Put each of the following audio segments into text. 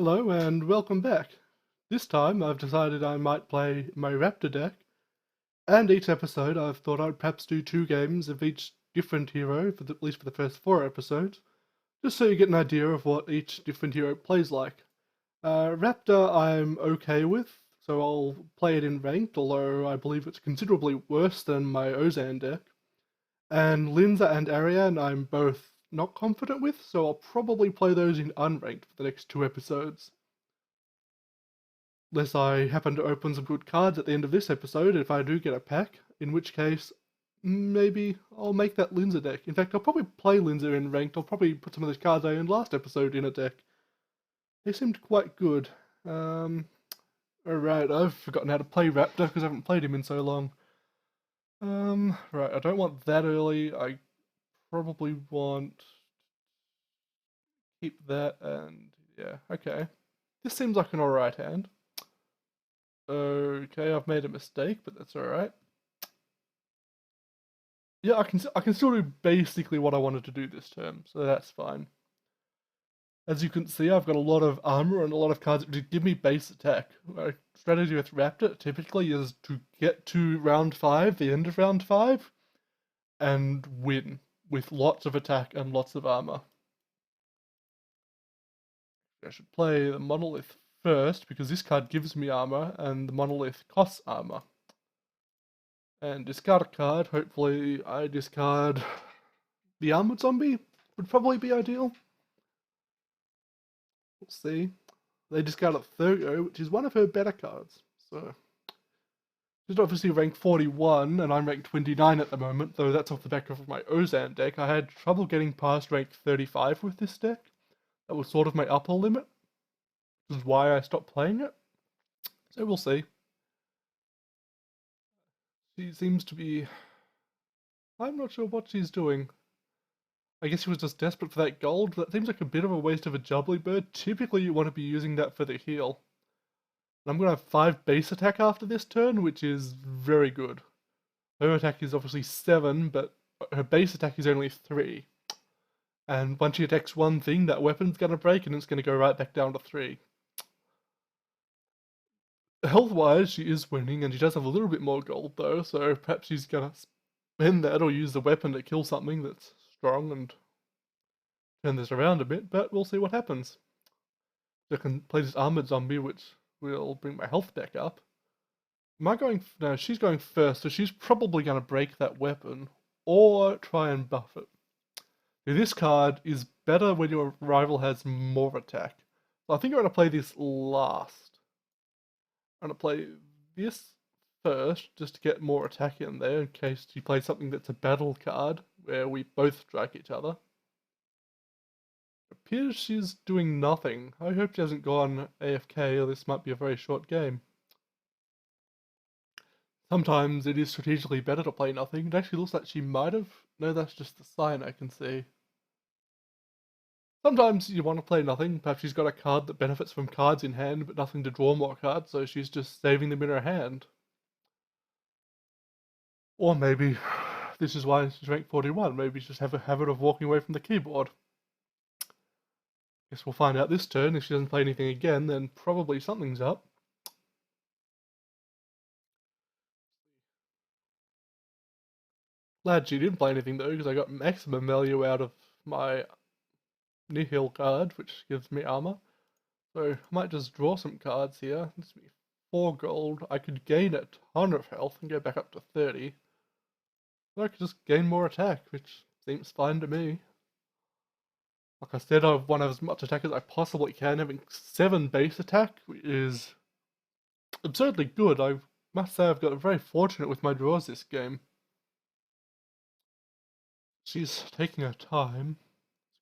Hello and welcome back. This time I've decided I might play my Raptor deck, and each episode I've thought I'd perhaps do two games of each different hero, at least for the first four episodes, just so you get an idea of what each different hero plays like. Raptor I'm okay with, so I'll play it in ranked, although I believe it's considerably worse than my Ozan deck. And Linza and Ariane I'm both not confident with, so I'll probably play those in unranked for the next two episodes. Unless I happen to open some good cards at the end of this episode, if I do get a pack, in which case, maybe I'll make that Linza deck. In fact, I'll probably play Linza in ranked. I'll probably put some of those cards I owned last episode in a deck. They seemed quite good. Alright, I've forgotten how to play Raptor because I haven't played him in so long. Right, I don't want that early. I probably want keep that and yeah, okay. This seems like an alright hand. Okay, I've made a mistake, but that's alright. Yeah, I can still do basically what I wanted to do this term, so that's fine. As you can see, I've got a lot of armor and a lot of cards that give me base attack. My strategy with Raptor typically is to get to round 5, the end of round 5, and win with lots of attack and lots of armor. I should play the Monolith first because this card gives me armor and the Monolith costs armor. And discard a card. Hopefully I discard the Armored Zombie. Would probably be ideal. We'll see. They discarded Thurgo, which is one of her better cards. So she's obviously ranked 41, and I'm ranked 29 at the moment, though that's off the back of my Ozan deck. I had trouble getting past rank 35 with this deck. That was sort of my upper limit, which is why I stopped playing it. So we'll see. She seems to be... I'm not sure what she's doing. I guess she was just desperate for that gold. That seems like a bit of a waste of a Jubbly Bird. Typically you want to be using that for the heal. And I'm going to have 5 base attack after this turn, which is very good. Her attack is obviously 7, but her base attack is only 3. And once she attacks one thing, that weapon's going to break and it's going to go right back down to 3. Health-wise, she is winning, and she does have a little bit more gold though, so perhaps she's going to spend that or use the weapon to kill something that's strong and turn this around a bit, but we'll see what happens. I can play this Armored Zombie, which will bring my health back up. Am I going... No, she's going first, so she's probably going to break that weapon, or try and buff it. Now, this card is better when your rival has more attack. So I think I'm going to play this last. I'm going to play this first, just to get more attack in there, in case she plays something that's a battle card, where we both strike each other. Appears she's doing nothing. I hope she hasn't gone AFK, or this might be a very short game. Sometimes it is strategically better to play nothing. It actually looks like she might have. No, that's just the sign I can see. Sometimes you want to play nothing. Perhaps she's got a card that benefits from cards in hand, but nothing to draw more cards, so she's just saving them in her hand. Or maybe this is why she's ranked 41. Maybe she just have a habit of walking away from the keyboard. Guess we'll find out this turn. If she doesn't play anything again, then probably something's up. Glad she didn't play anything though, because I got maximum value out of my Nihil card, which gives me armor. So I might just draw some cards here. This will be 4 gold. I could gain a ton of health and go back up to 30. Or I could just gain more attack, which seems fine to me. Like I said, I want to have as much attack as I possibly can. Having 7 base attack is absurdly good. I must say I've got very fortunate with my draws this game. She's taking her time.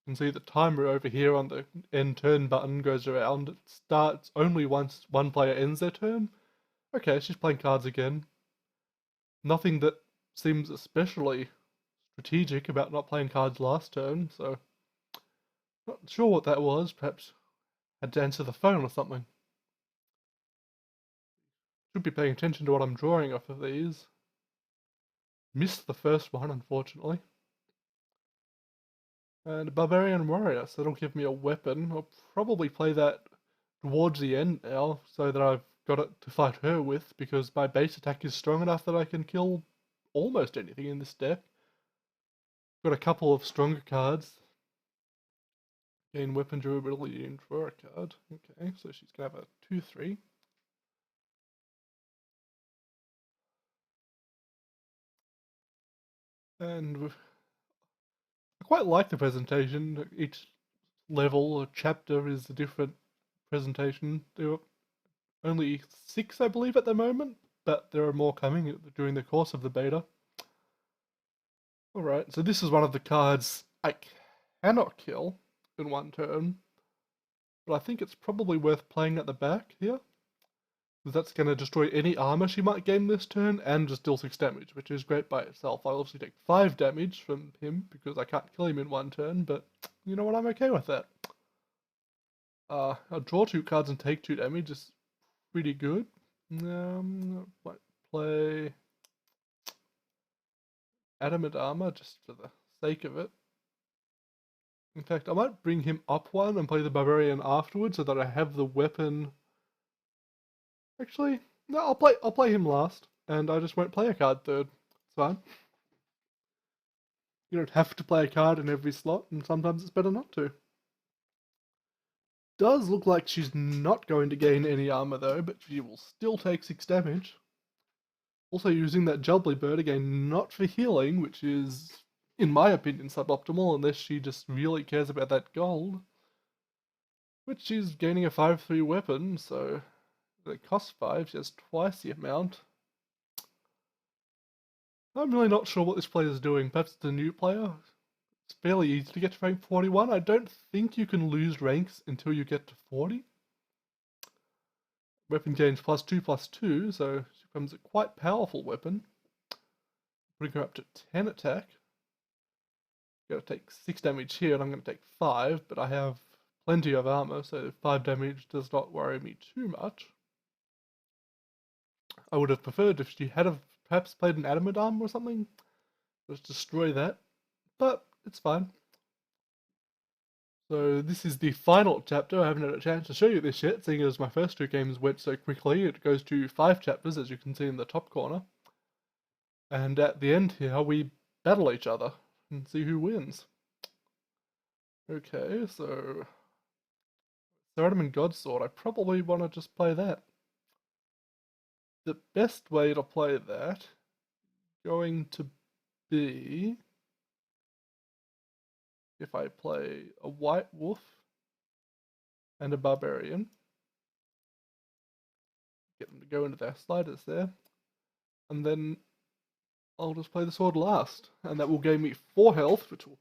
You can see the timer over here on the end turn button goes around. It starts only once one player ends their turn. Okay, she's playing cards again. Nothing that seems especially strategic about not playing cards last turn, so not sure what that was. Perhaps had to answer the phone or something. Should be paying attention to what I'm drawing off of these. Missed the first one, unfortunately. And a Barbarian Warrior, so that'll give me a weapon. I'll probably play that towards the end now, so that I've got it to fight her with, because my base attack is strong enough that I can kill almost anything in this deck. Got a couple of stronger cards. Gain weapon durability and draw a card. Okay, so she's gonna have a 2/3. And I quite like the presentation. Each level or chapter is a different presentation. There are only 6, I believe, at the moment, but there are more coming during the course of the beta. Alright, so this is one of the cards I cannot kill in one turn, but I think it's probably worth playing at the back here, because that's going to destroy any armor she might gain this turn and just deal 6 damage, which is great by itself. I obviously take 5 damage from him because I can't kill him in one turn, but you know what, I'm okay with that. I'll draw 2 cards and take 2 damage is pretty good. Might play Adamant Armor just for the sake of it. In fact, I might bring him up 1 and play the Barbarian afterwards so that I have the weapon. Actually, no, I'll play him last, and I just won't play a card third. It's fine. You don't have to play a card in every slot, and sometimes it's better not to. Does look like she's not going to gain any armor though, but she will still take 6 damage. Also using that Jubbly Bird again, not for healing, which is, in my opinion, suboptimal unless she just really cares about that gold. Which she's gaining a 5/3 weapon, so it costs 5, she has twice the amount. I'm really not sure what this player is doing. Perhaps it's a new player. It's fairly easy to get to rank 41. I don't think you can lose ranks until you get to 40. Weapon gains +2/+2, so she becomes a quite powerful weapon. Bring her up to 10 attack. Gotta take 6 damage here, and I'm gonna take 5, but I have plenty of armor, so 5 damage does not worry me too much. I would have preferred if she had perhaps played an adamant armor or something. Just destroy that, but it's fine. So this is the final chapter. I haven't had a chance to show you this yet, seeing as my first 2 games went so quickly. It goes to 5 chapters, as you can see in the top corner. And at the end here, we battle each other and see who wins. Okay, so Theodomin Godsword, I probably want to just play that. The best way to play that is going to be if I play a White Wolf and a Barbarian. Get them to go into their sliders there. And then I'll just play the sword last. And that will give me 4 health, which will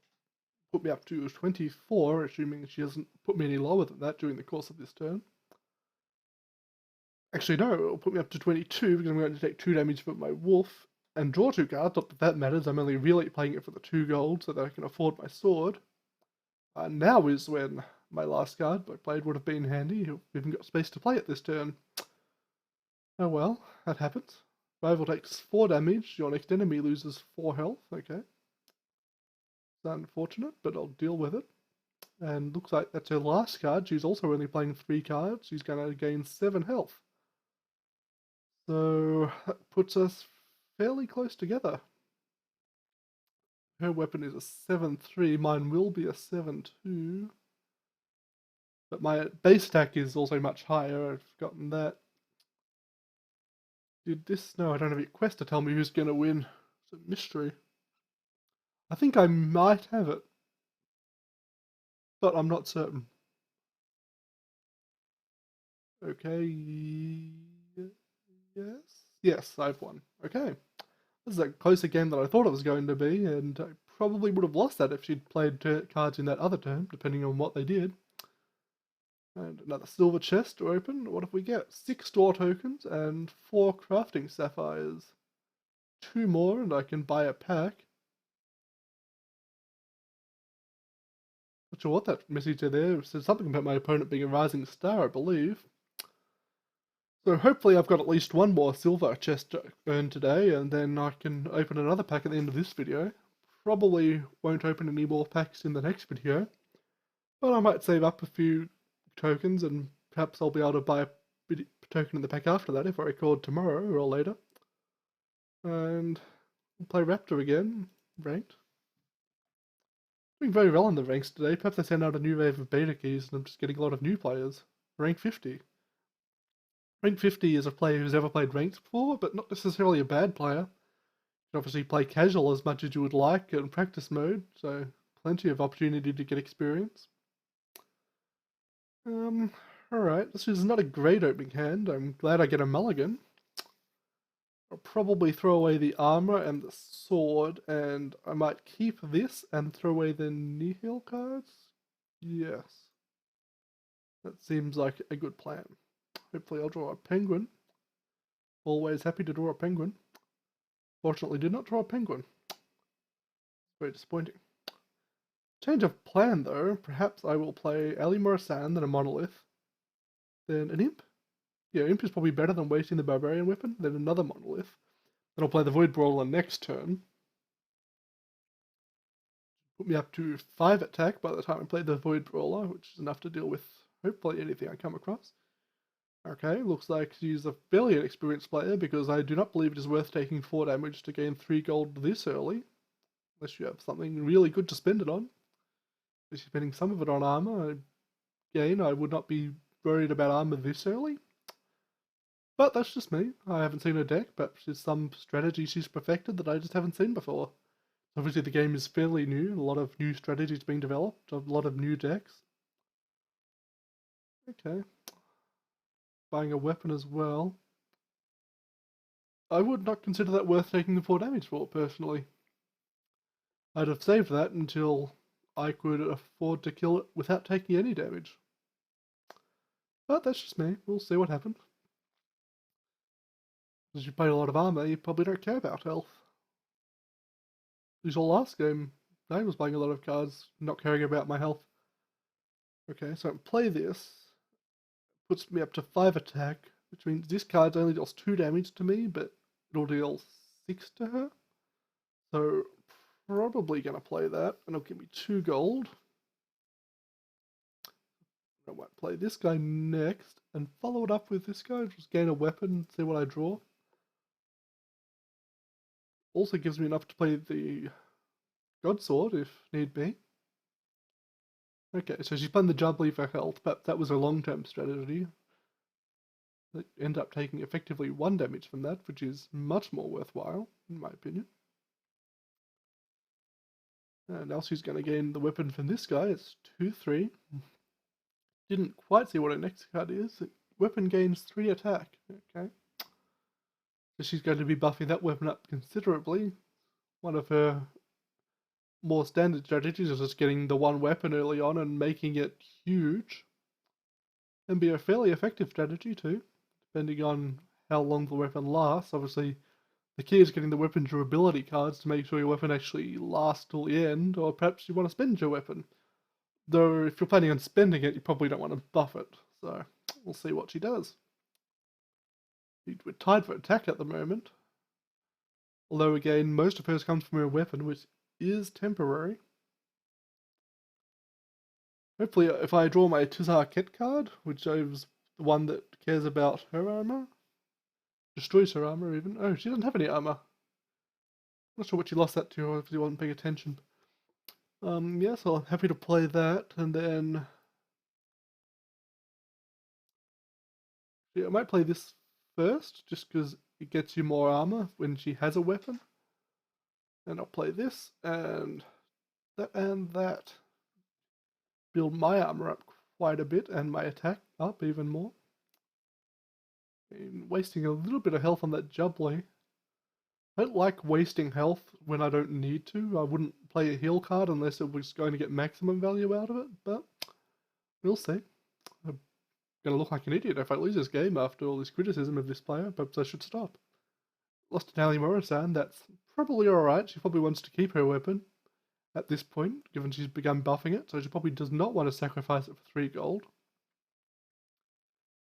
put me up to 24, assuming she doesn't put me any lower than that during the course of this turn. Actually, no, it'll put me up to 22 because I'm going to take 2 damage from my wolf and draw 2 cards. Not that that matters, I'm only really playing it for the 2 gold so that I can afford my sword. Now is when my last card I played would have been handy. I've even got space to play it this turn. Oh well, that happens. Rival takes 4 damage, your next enemy loses 4 health, okay. It's unfortunate, but I'll deal with it. And looks like that's her last card. She's also only playing 3 cards. She's going to gain 7 health. So that puts us fairly close together. Her weapon is a 7/3, mine will be a 7/2. But my base attack is also much higher, I've forgotten that. Did this? No, I don't have a quest to tell me who's going to win. It's a mystery. I think I might have it, but I'm not certain. Okay, yes, I've won. Okay, this is a closer game than I thought it was going to be, and I probably would have lost that if she'd played cards in that other turn, depending on what they did. And another silver chest to open. What if we get 6 store tokens and 4 crafting sapphires? 2 more and I can buy a pack. Not sure what that message there said, something about my opponent being a rising star, I believe. So hopefully I've got at least 1 more silver chest to earn today, and then I can open another pack at the end of this video. Probably won't open any more packs in the next video, but I might save up a few tokens and perhaps I'll be able to buy a token in the pack after that if I record tomorrow or later. And we'll play Raptor again, ranked. Doing very well in the ranks today. Perhaps they send out a new wave of beta keys and I'm just getting a lot of new players. Rank 50. Rank 50 is a player who's never played ranks before, but not necessarily a bad player. You can obviously play casual as much as you would like in practice mode, so plenty of opportunity to get experience. Alright, this is not a great opening hand. I'm glad I get a mulligan. I'll probably throw away the armor and the sword, and I might keep this and throw away the nihil cards. Yes. That seems like a good plan. Hopefully I'll draw a penguin. Always happy to draw a penguin. Fortunately did not draw a penguin. Very disappointing. Change of plan though. Perhaps I will play Ali Morasan, then a monolith. Then an imp. Yeah, imp is probably better than wasting the barbarian weapon. Then another monolith. Then I'll play the void brawler next turn. Put me up to 5 attack by the time I play the void brawler, which is enough to deal with hopefully anything I come across. Okay, looks like she's a fairly inexperienced player because I do not believe it is worth taking 4 damage to gain 3 gold this early. Unless you have something really good to spend it on. If you're spending some of it on armor, again, I would not be worried about armor this early. But that's just me. I haven't seen her deck, but there's some strategy she's perfected that I just haven't seen before. Obviously the game is fairly new, a lot of new strategies being developed, a lot of new decks. Okay. Buying a weapon as well. I would not consider that worth taking the 4 damage for, personally. I'd have saved that until I could afford to kill it without taking any damage. But that's just me. We'll see what happens. As you play a lot of armor, you probably don't care about health. At least all last game, I was playing a lot of cards, not caring about my health. Okay, so play this. Puts me up to 5 attack, which means this card only deals 2 damage to me, but it'll deal 6 to her. So probably going to play that, and it'll give me 2 gold. I might play this guy next, and follow it up with this guy, just gain a weapon, see what I draw. Also gives me enough to play the God Sword, if need be. Okay, so she's playing the Jubilee for health, but that was a long-term strategy. They end up taking effectively 1 damage from that, which is much more worthwhile, in my opinion. And now she's going to gain the weapon from this guy. It's 2-3. Didn't quite see what her next card is. Weapon gains 3 attack. Okay. So she's going to be buffing that weapon up considerably. One of her more standard strategies is just getting the 1 weapon early on and making it huge. And be a fairly effective strategy too, depending on how long the weapon lasts. Obviously, the key is getting the weapon durability cards to make sure your weapon actually lasts till the end, or perhaps you want to spend your weapon. Though, if you're planning on spending it, you probably don't want to buff it. So, we'll see what she does. We're tied for attack at the moment. Although, again, most of hers comes from her weapon, which is temporary. Hopefully, if I draw my Tizar Ket card, which is the one that cares about her armor, destroys her armor even. Oh, she doesn't have any armor. Not sure what she lost that to, or if she wasn't paying attention. Yeah, so I'm happy to play that, and then yeah, I might play this first, just because it gets you more armor when she has a weapon. And I'll play this, and that. Build my armor up quite a bit, and my attack up even more. And wasting a little bit of health on that Jubilee. I don't like wasting health when I don't need to. I wouldn't play a heal card unless it was going to get maximum value out of it, but we'll see. I'm going to look like an idiot if I lose this game after all this criticism of this player. Perhaps I should stop. Lost to Ali Morasan, that's probably alright. She probably wants to keep her weapon at this point, given she's begun buffing it, so she probably does not want to sacrifice it for 3 gold.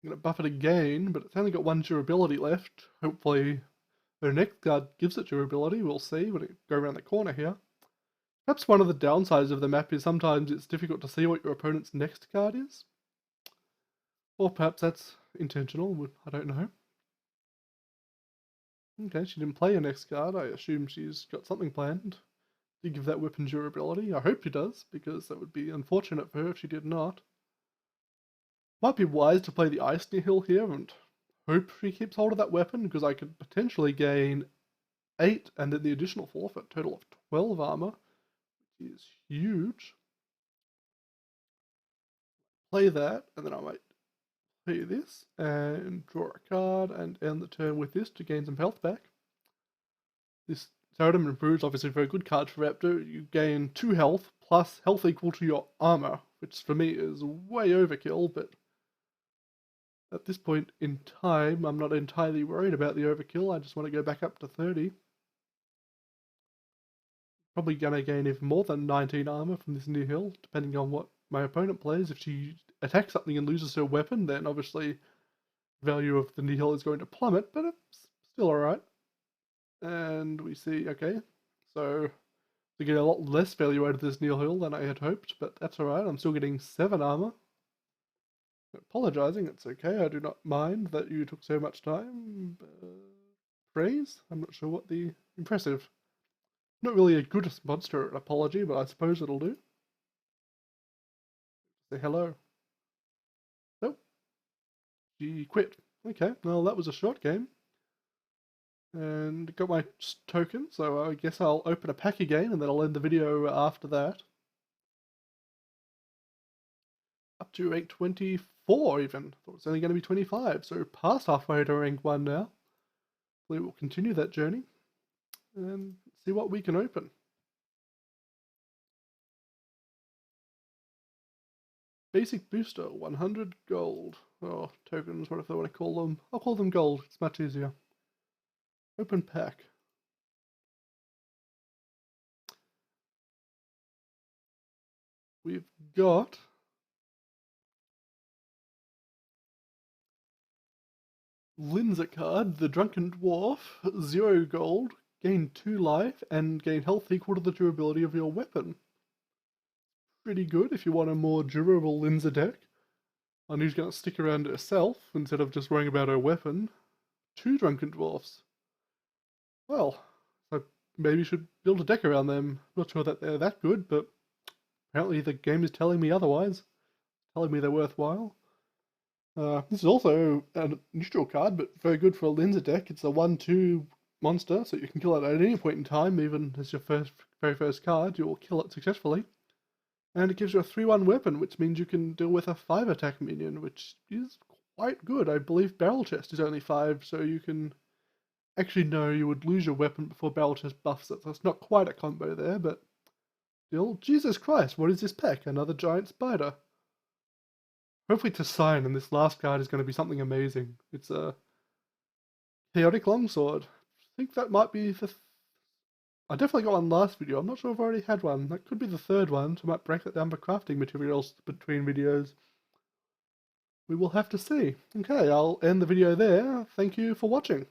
I'm going to buff it again, but it's only got 1 durability left. Hopefully her next card gives it durability. We'll see when it go around the corner here. Perhaps one of the downsides of the map is sometimes it's difficult to see what your opponent's next card is. Or perhaps that's intentional, I don't know. Okay, she didn't play her next card. I assume she's got something planned to give that weapon durability. I hope she does, because that would be unfortunate for her if she did not. Might be wise to play the Ice Nihil here and hope she keeps hold of that weapon, because I could potentially gain 8 and then the additional 4 for a total of 12 armor, which is huge. Play that, and then I might play this and draw a card and end the turn with this to gain some health back. This Totem Improves, obviously a very good card for Raptor. You gain 2 health plus health equal to your armor, which for me is way overkill, but at this point in time, I'm not entirely worried about the overkill. I just want to go back up to 30. Probably going to gain even more than 19 armor from this Nihil, depending on what my opponent plays. If she attacks something and loses her weapon, then obviously the value of the Nihil is going to plummet, but it's still alright. And we see, okay, so we get a lot less value out of this Nihil than I had hoped, but that's alright. I'm still getting 7 armor. Apologizing, it's okay. I do not mind that you took so much time. Praise? I'm not sure what the impressive. Not really a good response to an apology, but I suppose it'll do. Say hello. Nope. She quit. Okay, well, that was a short game. And got my token, so I guess I'll open a pack again, and then I'll end the video after that. Up to rank 24 even. Thought it was only going to be 25, so past halfway to rank 1 now. We will continue that journey and see what we can open. Basic booster, 100 gold. Oh, tokens, what if I want to call them? I'll call them gold, it's much easier. Open pack. We've got Linza card, the Drunken Dwarf, 0 gold, gain 2 life, and gain health equal to the durability of your weapon. Pretty good if you want a more durable Linza deck. And who's going to stick around herself instead of just worrying about her weapon. 2 Drunken Dwarfs. Well, I maybe should build a deck around them. Not sure that they're that good, but apparently the game is telling me otherwise. Telling me they're worthwhile. This is also a neutral card, but very good for a Linza deck. It's a 1/2 monster, so you can kill it at any point in time, even as your very first card. You will kill it successfully. And it gives you a 3/1 weapon, which means you can deal with a 5 attack minion, which is quite good. I believe Barrel Chest is only 5, so you can... Actually, no, you would lose your weapon before Barrel Chest buffs it, so it's not quite a combo there, but still. Jesus Christ, what is this pack? Another giant spider. Hopefully to sign, and this last card is going to be something amazing. It's a Chaotic Longsword. I think that might be the... I definitely got one last video. I'm not sure if I've already had one. That could be the 3rd one, so I might break that down for crafting materials between videos. We will have to see. Okay, I'll end the video there. Thank you for watching.